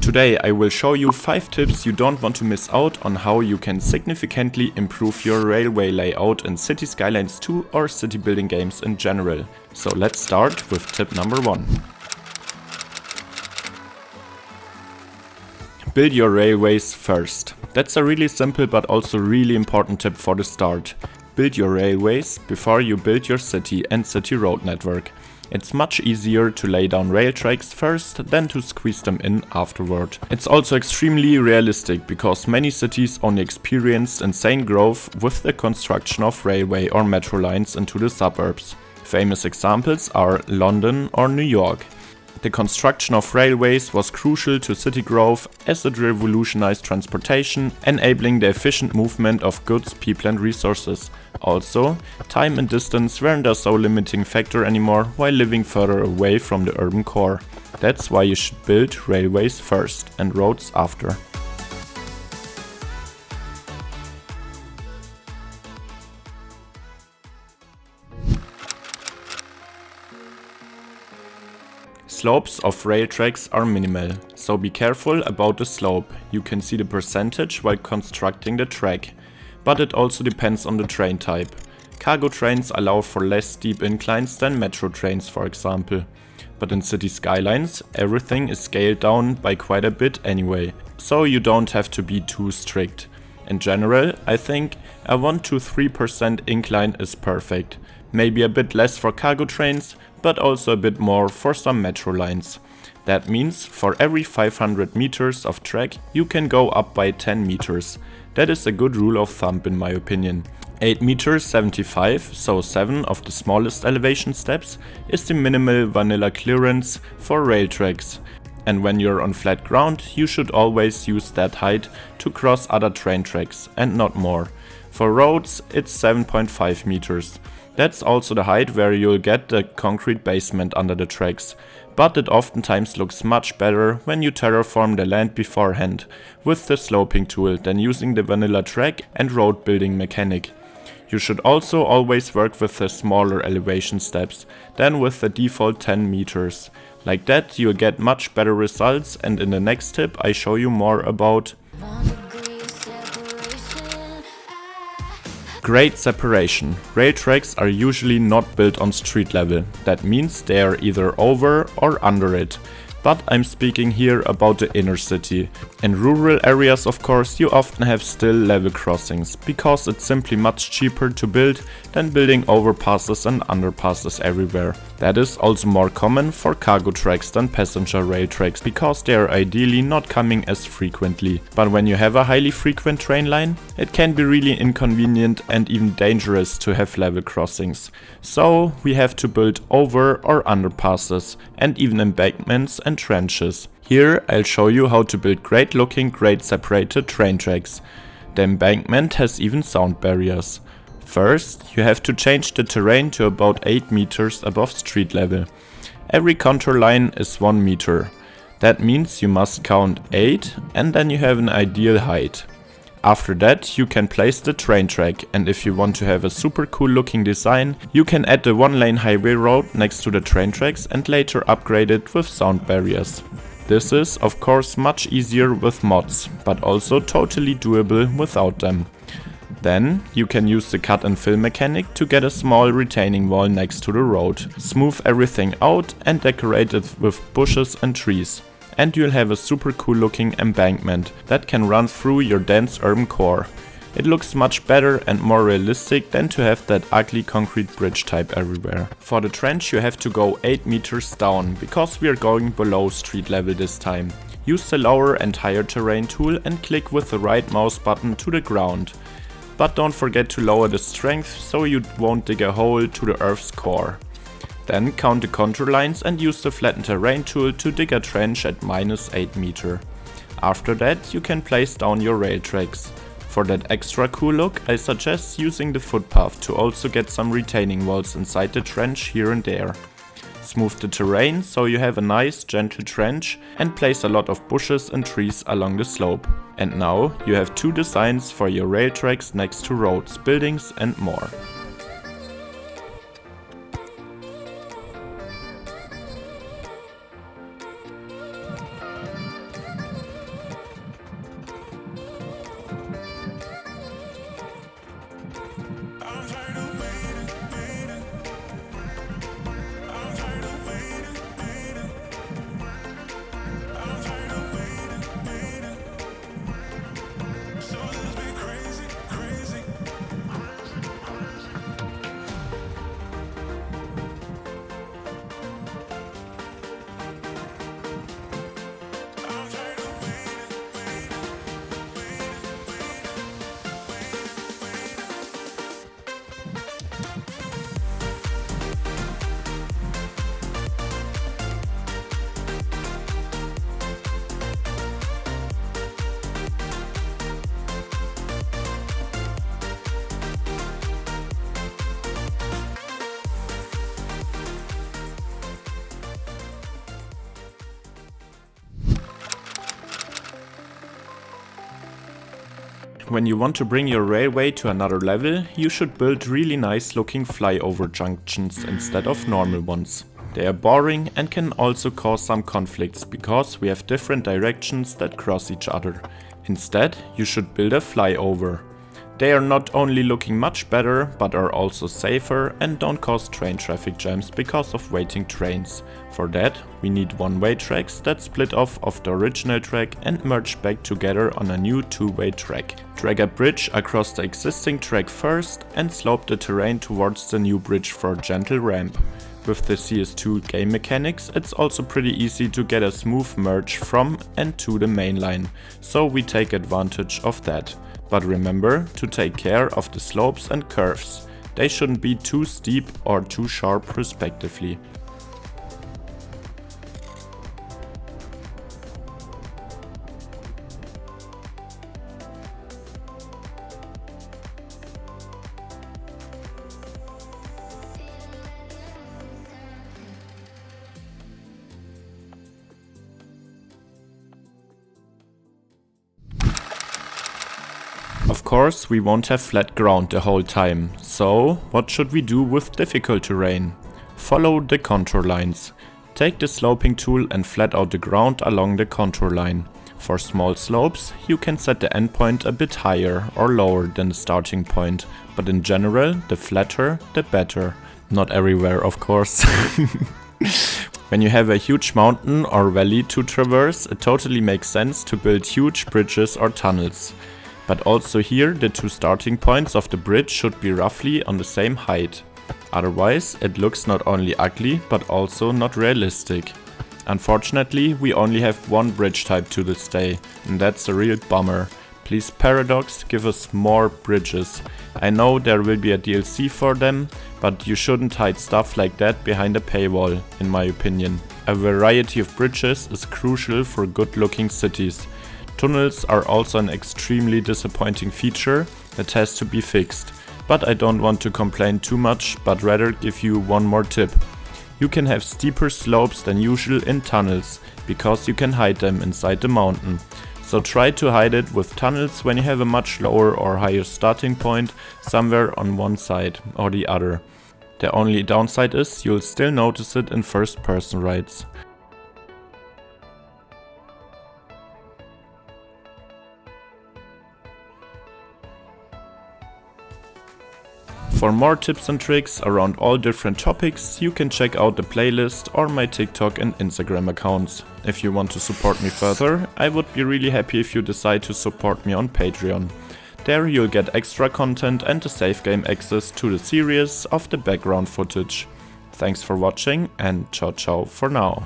Today I will show you 5 tips you don't want to miss out on how you can significantly improve your railway layout in City Skylines 2 or city building games in general. So let's start with tip number 1. Build your railways first. That's a really simple but also really important tip for the start. Build your railways before you build your city and city road network. It's much easier to lay down rail tracks first than to squeeze them in afterward. It's also extremely realistic because many cities only experienced insane growth with the construction of railway or metro lines into the suburbs. Famous examples are London or New York. The construction of railways was crucial to city growth as it revolutionized transportation, enabling the efficient movement of goods, people and resources. Also, time and distance weren't a so limiting factor anymore while living further away from the urban core. That's why you should build railways first and roads after. Slopes of rail tracks are minimal, so be careful about the slope. You can see the percentage while constructing the track, but it also depends on the train type. Cargo trains allow for less steep inclines than metro trains, for example. But in City Skylines, everything is scaled down by quite a bit anyway, so you don't have to be too strict. In general, I think a 1–3% incline is perfect. Maybe a bit less for cargo trains, but also a bit more for some metro lines. That means for every 500 meters of track you can go up by 10 meters. That is a good rule of thumb in my opinion. 8 meters 75, so 7 of the smallest elevation steps, is the minimal vanilla clearance for rail tracks. And when you're on flat ground, you should always use that height to cross other train tracks and not more. For roads, it's 7.5 meters. That's also the height where you'll get the concrete basement under the tracks, but it oftentimes looks much better when you terraform the land beforehand with the sloping tool than using the vanilla track and road building mechanic. You should also always work with the smaller elevation steps than with the default 10 meters. Like that you'll get much better results, and in the next tip I show you more about great separation. Rail tracks are usually not built on street level. That means they are either over or under it. But I'm speaking here about the inner city. In rural areas, of course, you often have still level crossings, because it's simply much cheaper to build than building overpasses and underpasses everywhere. That is also more common for cargo tracks than passenger rail tracks, because they are ideally not coming as frequently. But when you have a highly frequent train line, it can be really inconvenient and even dangerous to have level crossings. So we have to build over or underpasses and even embankments and trenches. Here I'll show you how to build great looking, great separated train tracks. The embankment has even sound barriers. First, you have to change the terrain to about 8 meters above street level. Every contour line is 1 meter. That means you must count 8 and then you have an ideal height. After that you can place the train track, and if you want to have a super cool looking design, you can add the 1-lane highway road next to the train tracks and later upgrade it with sound barriers. This is of course much easier with mods, but also totally doable without them. Then you can use the cut and fill mechanic to get a small retaining wall next to the road, smooth everything out and decorate it with bushes and trees. And you'll have a super cool looking embankment that can run through your dense urban core. It looks much better and more realistic than to have that ugly concrete bridge type everywhere. For the trench you have to go 8 meters down, because we are going below street level this time. Use the lower and higher terrain tool and click with the right mouse button to the ground. But don't forget to lower the strength so you won't dig a hole to the earth's core. Then count the contour lines and use the flatten terrain tool to dig a trench at -8 meter. After that you can place down your rail tracks. For that extra cool look, I suggest using the footpath to also get some retaining walls inside the trench here and there. Smooth the terrain so you have a nice gentle trench and place a lot of bushes and trees along the slope. And now you have 2 designs for your rail tracks next to roads, buildings and more. When you want to bring your railway to another level, you should build really nice looking flyover junctions instead of normal ones. They are boring and can also cause some conflicts because we have different directions that cross each other. Instead, you should build a flyover. They are not only looking much better, but are also safer and don't cause train traffic jams because of waiting trains. For that, we need one-way tracks that split off of the original track and merge back together on a new two-way track. Drag a bridge across the existing track first and slope the terrain towards the new bridge for a gentle ramp. With the CS2 game mechanics, it's also pretty easy to get a smooth merge from and to the main line, so we take advantage of that. But remember to take care of the slopes and curves. They shouldn't be too steep or too sharp respectively. Of course, we won't have flat ground the whole time, so what should we do with difficult terrain? Follow the contour lines. Take the sloping tool and flat out the ground along the contour line. For small slopes, you can set the endpoint a bit higher or lower than the starting point, but in general, the flatter, the better. Not everywhere, of course. When you have a huge mountain or valley to traverse, it totally makes sense to build huge bridges or tunnels. But also here, the two starting points of the bridge should be roughly on the same height. Otherwise, it looks not only ugly, but also not realistic. Unfortunately, we only have one bridge type to this day, and that's a real bummer. Please Paradox, give us more bridges. I know there will be a DLC for them, but you shouldn't hide stuff like that behind a paywall, in my opinion. A variety of bridges is crucial for good looking cities. Tunnels are also an extremely disappointing feature that has to be fixed. But I don't want to complain too much, but rather give you one more tip. You can have steeper slopes than usual in tunnels, because you can hide them inside the mountain. So try to hide it with tunnels when you have a much lower or higher starting point somewhere on one side or the other. The only downside is you'll still notice it in first person rides. For more tips and tricks around all different topics, you can check out the playlist or my TikTok and Instagram accounts. If you want to support me further, I would be really happy if you decide to support me on Patreon. There you'll get extra content and a safe game access to the series of the background footage. Thanks for watching and ciao ciao for now.